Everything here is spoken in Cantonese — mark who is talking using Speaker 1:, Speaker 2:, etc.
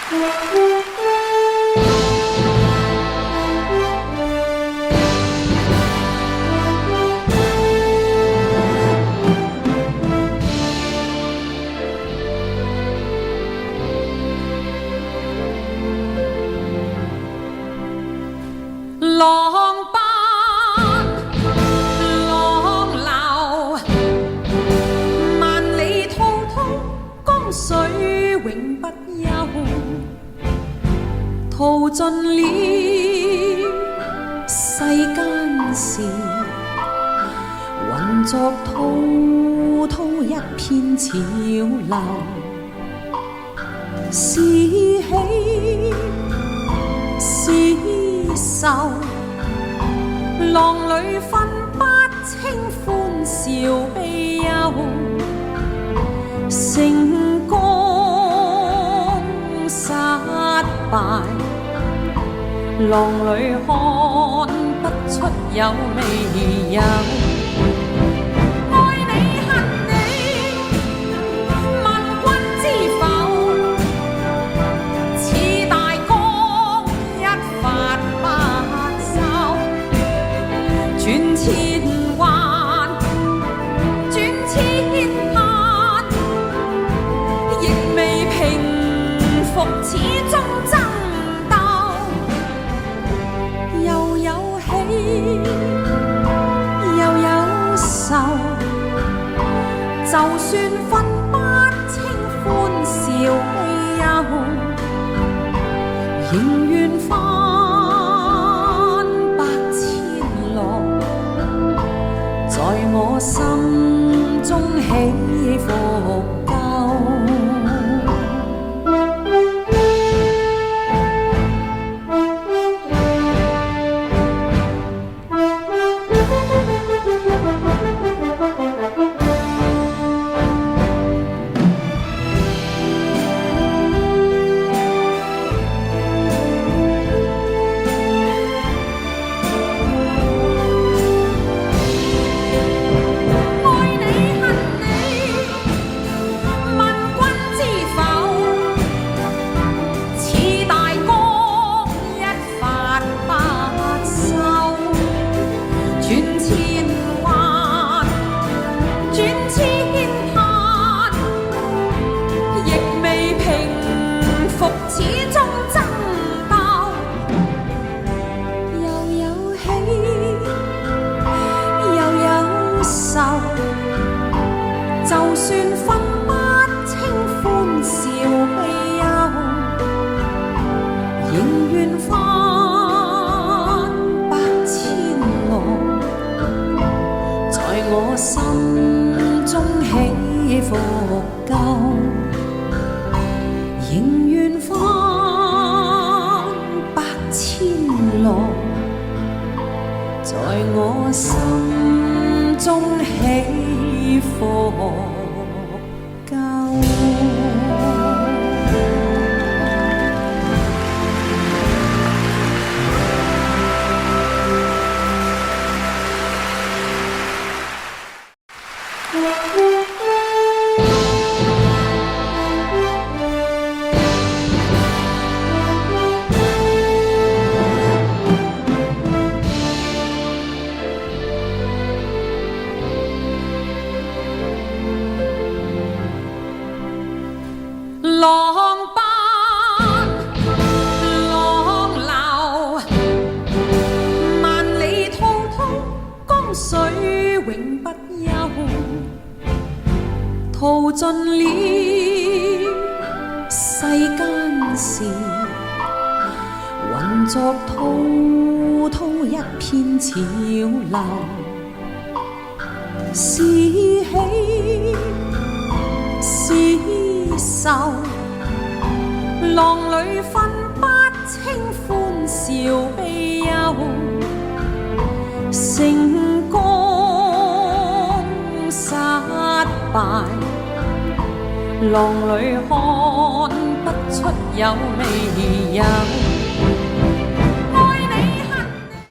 Speaker 1: 浪奔浪流，萬里滔滔江水永不休，淘盡了世間事，渾作滔滔一片潮流，是喜是愁，浪裏分不清歡笑悲憂，成功失敗，浪裏看不出有未有。愛你恨你，問君知否？似大江一發不收，轉千彎，轉千盼，亦未平復，始終爭鬥，又有喜又有愁，就算分不清歡笑悲憂，仍願翻百千浪，在我心中起伏夠。始終爭鬥，又有喜又有愁，就算分不清歡笑悲憂，仍願翻百千浪，在我心中起伏夠。仍願翻百千浪，在我心中起伏夠。浪奔浪流，萬里滔滔江水永不休，淘盡了世間事，渾作滔滔一片潮流，是喜是愁，浪裏分不清歡笑悲憂，成功失敗，浪裏看不出有未有。